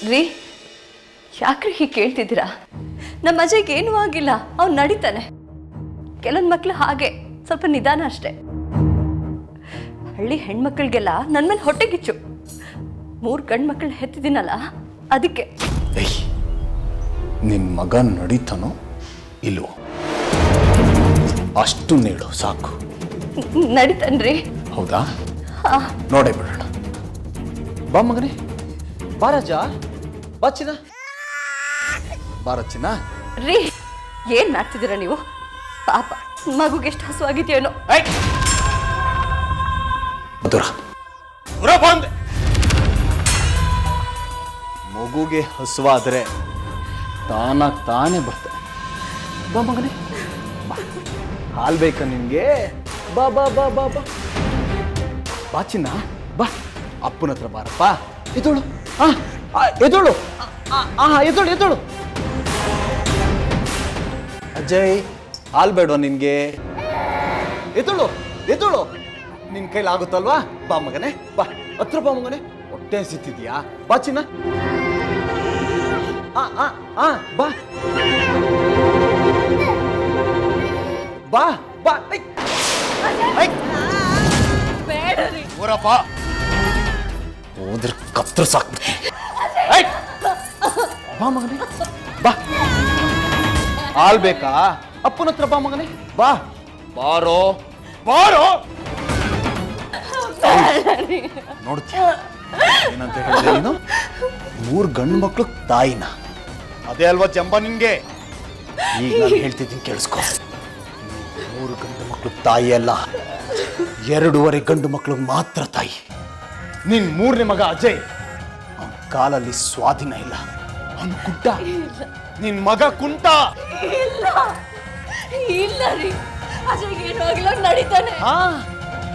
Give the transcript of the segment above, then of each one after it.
ರೀ ಯಾಕ್ರಿ ಹೀಗೆ ಕೇಳ್ತಿದ್ದೀರಾ? ನಮ್ಮ ಅಜಯ್ಗೆ ಏನೂ ಆಗಿಲ್ಲ, ಅವ್ನು ನಡೀತಾನೆ. ಕೆಲವೊಂದು ಮಕ್ಳು ಹಾಗೆ ಸ್ವಲ್ಪ ನಿಧಾನ ಅಷ್ಟೆ. ಹಳ್ಳಿ ಹೆಣ್ಮಕ್ಳಿಗೆಲ್ಲ ನನ್ನ ಮೇಲೆ ಹೊಟ್ಟೆಗಿಚ್ಚು. 3 ಗಂಡು ಮಕ್ಕಳು ಹೆತ್ತಿದ್ದೀನಲ್ಲ ಅದಕ್ಕೆ. ನಿನ್ನ ಮಗ ನಡೀತಾನೋ ಇಲ್ವೋ ಅಷ್ಟು ನೇಳು ಸಾಕು. ನಡೀತಾನ್ರಿ. ಹೌದಾ? ನೋಡೇ ಬಿಡೋಣ. ಬಾ ಮಗನೇ, ಬಾ ರಾಜ, ಬಾ ಚಿನ್ನ, ಬಾರ ಚಿನ್ನ. ರೀ ಏನ್ ಮಾಡ್ತಿದ್ದೀರಾ ನೀವು? ಪಾಪ ಮಗುಗೆ ಎಷ್ಟು ಹಸುವಾಗಿದೆಯೇನೋ. ಮಗುಗೆ ಹಸುವಾದ್ರೆ ತಾನಾಗ್ ತಾನೇ ಬರ್ತಾನೆ. ಬಾ ಮಗನೇ, ಬಾ. ಹಾಲ್ ಬೇಕಾ ನಿನ್ಗೆ? ಬಾ ಬಾ ಬಾ ಬಾ ಬಾ ಬಾ ಚಿನ್ನ, ಬಾ. ಅಪ್ಪನ ಹತ್ರ ಬಾರಪ್ಪ. ಎದೋಳು, ಎದೋಳು, ಎದೋಳು ಎದೋಳು. ಅಜಯ್, ಹಾಲ್ ಬೇಡವಾ ನಿನ್ಗೆ? ಎದೋಳು ಎದೋಳು, ನಿನ್ ಕೈಲಾಗುತ್ತಲ್ವಾ? ಬಾ ಮಗನೇ, ಬಾ. ಹತ್ರ ಬಾ ಮಗನೇ. ಹೊಟ್ಟೆ ಹಸಿತಿದ್ಯಾ? ಬಾ ಚಿನ್ನ. ಬಾ ಬಾ ಬಾ. ಹೋದ್ರೆ ಕತ್ರ ಸಾಕು. ಬಾ ಮಗನೇ, ಬಾ. ಹಾಲ್ ಬೇಕಾ? ಅಪ್ಪನ ಹತ್ರ ಬಾ ಮಗನೇ, ಬಾ. ಬಾರೋ ಬಾರೋ. ನೋಡ್ತೀಯ ಏನಂತ ಹೇಳಿದೆ ನೀನು? 3 ಗಂಡು ಮಕ್ಳು ತಾಯಿನ. ಅದೇ ಅಲ್ವಾ ಜಂಬ ನಿನ್ಗೆ? ಈಗ ನಾನು ಹೇಳ್ತಿದ್ದೀನಿ ಕೇಳಿಸ್ಕೊ. 3 ಗಂಡು ಮಕ್ಳು ತಾಯಿ ಅಲ್ಲ, 2.5 ಗಂಡು ಮಕ್ಳಿಗೆ ಮಾತ್ರ ತಾಯಿ. ನಿನ್ 3ನೇ ಮಗ ಅಜಯ್, ಅವನ ಕಾಲಲ್ಲಿ ಸ್ವಾಧೀನ ಇಲ್ಲ, ಅವನು ಕುಂಟ. ನಿನ್ ಮಗ ಕುಂಟ. ಇಲ್ಲ ರೀ, ಅಜಯ್ಗೆ ಏನೂ ಆಗಿಲ್ಲ, ನಡೀತಾನೆ.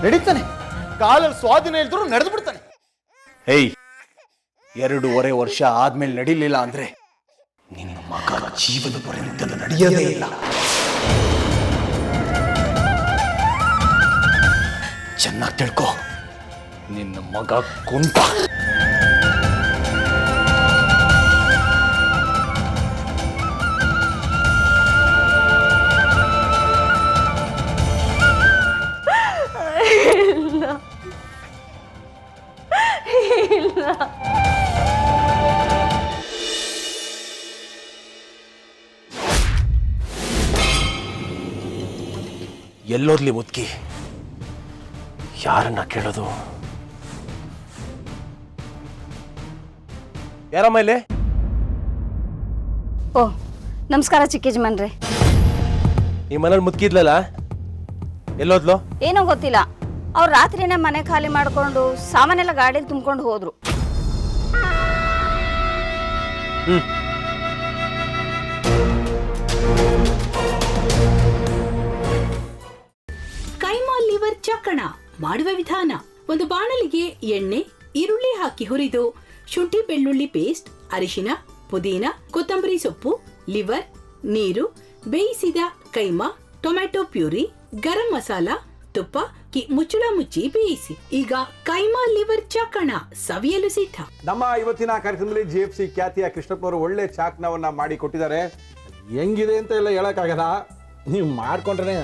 ನಡೀತಾನೆ. ಕಾಲಲ್ಲಿ ಸ್ವಾಧೀನ ಇಲ್ದ್ರು ನಡೆದು ಬಿಡ್ತಾನೆ. 2.5 ವರ್ಷ ಆದ್ಮೇಲೆ ನಡೀಲಿಲ್ಲ ಅಂದ್ರೆ ನಿನ್ನ ಮಗ ಜೀವನ ಪರ್ಯಂತ ನಡೆಯೋದೇ ಇಲ್ಲ. ಚೆನ್ನಾಗಿ ತಿಳ್ಕೊ, ನಿನ್ನ ಮಗ ಕುಂಟ. ಇಲ್ಲ. ಎಲ್ಲೋದ್ಲಿ ಮುದ್ಕಿ? ಯಾರನ್ನ ಕೇಳೋದು? ಯಾರಮ್ಮ ಇಲ್ಲಿ? ಓ ನಮಸ್ಕಾರ ಚಿಕ್ಕ ಯಜಮಾನ್ರೆ. ಈ ಮನೇಲಿ ಮುದ್ಕಿದ್ಲಲ್ಲ, ಎಲ್ಲೋದ್ಲು? ಏನೋ ಗೊತ್ತಿಲ್ಲ, ಅವ್ರು ರಾತ್ರಿನೇ ಮನೆ ಖಾಲಿ ಮಾಡ್ಕೊಂಡು ಸಾಮಾನೆಲ್ಲ ಗಾಡಿಯಲ್ಲಿ ತುಂಬಿಕೊಂಡು ಹೋದ್ರು. ಕೈಮಾ ಲಿವರ್ ಚಕ್ಕಣ ಮಾಡುವ ವಿಧಾನ: ಒಂದು ಬಾಣಲಿಗೆ ಎಣ್ಣೆ, ಈರುಳ್ಳಿ ಹಾಕಿ ಹುರಿದು ಶುಂಠಿ ಬೆಳ್ಳುಳ್ಳಿ ಪೇಸ್ಟ್, ಅರಿಶಿನ, ಪುದೀನ, ಕೊತ್ತಂಬರಿ ಸೊಪ್ಪು, ಲಿವರ್, ನೀರು, ಬೇಯಿಸಿದ ಕೈಮಾ, ಟೊಮ್ಯಾಟೊ ಪ್ಯೂರಿ, ಗರಂ ಮಸಾಲ, ತುಪ್ಪ ಮುಚ್ಚಳ ಮುಚ್ಚಿ ಬೇಯಿಸಿ. ಈಗ ಕೈಮಾ ಲಿವರ್ ಚಾಕಣ ಸವಿಯಲು ಸಿದ್ಧ. ನಮ್ಮ ಇವತ್ತಿನ ಕಾರ್ಯಕ್ರಮದಲ್ಲಿ GFC ಖ್ಯಾತಿಯ ಕೃಷ್ಣಪ್ಪ ಅವರು ಒಳ್ಳೆ ಚಾಕ್ನವನ್ನ ಮಾಡಿ ಕೊಟ್ಟಿದ್ದಾರೆ. ಹೆಂಗಿದೆ ಅಂತ ಎಲ್ಲ ಹೇಳಕ್ಕಾಗಲ್ಲ, ನೀವು ಮಾಡ್ಕೊಂಡ್ರೆ.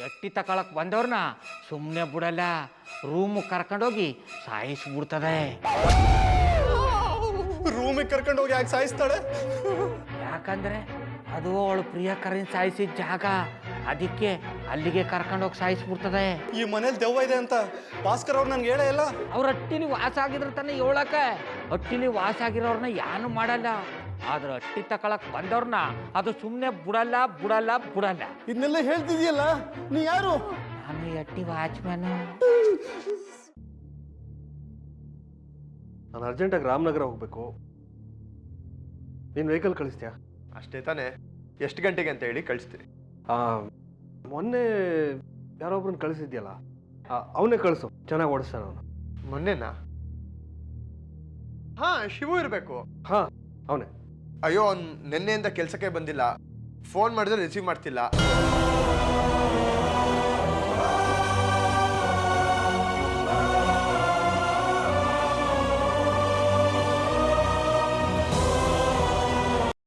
ಎಟ್ಟಿ ತಕೊಳಕ್ ಬಂದವ್ರನ್ನ ಸುಮ್ಮನೆ ಬಿಡಲ್ಲ, ರೂಮ್ ಕರ್ಕೊಂಡೋಗಿ ಸಾಯಿಸ್ಬಿಡ್ತದೆ. ರೂಮಿಗೆ ಕರ್ಕೊಂಡೋಗಿ ಯಾಕೆ ಸಾಯಿಸ್ತಾಳೆ? ಯಾಕಂದ್ರೆ ಅದು ಅವಳು ಪ್ರಿಯಕರನ್ ಸಾಯಿಸಿದ ಜಾಗ, ಅದಕ್ಕೆ ಅಲ್ಲಿಗೆ ಕರ್ಕೊಂಡೋಗಿ ಸಾಯಿಸ್ಬಿಡ್ತದೆ. ಈ ಮನೇಲಿ ದೆವ್ವ ಇದೆ ಅಂತ ಭಾಸ್ಕರ್ ಅವ್ರು ನನ್ಗೆ ಹೇಳೇ ಇಲ್ಲ. ಅವ್ರ ಹಟ್ಟಿಲಿ ವಾಸ ಆಗಿದ್ರೆ ತಾನೆ ಹೇಳಕ. ಹಟ್ಟಿಲಿ ವಾಸ ಆಗಿರೋರ್ನ ಯಾನು ಮಾಡಲ್ಲ, ಆದ್ರೆ ಹಟ್ಟಿ ತಕೊಳಕ್ ಬಂದವ್ರನ್ನ ಅದು ಸುಮ್ಮನೆ ಬಿಡಲ್ಲ ಬಿಡಲ್ಲ ಬಿಡಲ್ಲ. ಇದನ್ನೆಲ್ಲ ಹೇಳ್ತಿದ್ಯಲ್ಲ, ನೀ ಯಾರು? ನಾನು ಹಟ್ಟಿ ವಾಚ್ಮ್ಯಾನು. ನಾನು ಅರ್ಜೆಂಟಾಗಿ ರಾಮನಗರ ಹೋಗಬೇಕು. ನೀನು ವೆಹಿಕಲ್ ಕಳಿಸ್ತೀಯಾ? ಅಷ್ಟೇ ತಾನೇ. ಎಷ್ಟು ಗಂಟೆಗೆ ಅಂತ ಹೇಳಿ ಕಳಿಸ್ತೀನಿ. ಮೊನ್ನೆ ಯಾರೊಬ್ರನ್ನ ಕಳಿಸಿದ್ಯಲ್ಲ, ಅವನೇ ಕಳಿಸು, ಚೆನ್ನಾಗಿ ಓಡಿಸ್ತಾನೆ ಅವನು. ಮೊನ್ನೆನಾ? ಹಾಂ, ಶಿವು ಇರಬೇಕು. ಹಾಂ, ಅವನೇ. ಅಯ್ಯೋ, ಅವ್ನು ನಿನ್ನೆಯಿಂದ ಕೆಲಸಕ್ಕೆ ಬಂದಿಲ್ಲ. ಫೋನ್ ಮಾಡಿದ್ರೆ ರಿಸೀವ್ ಮಾಡ್ತಿಲ್ಲ.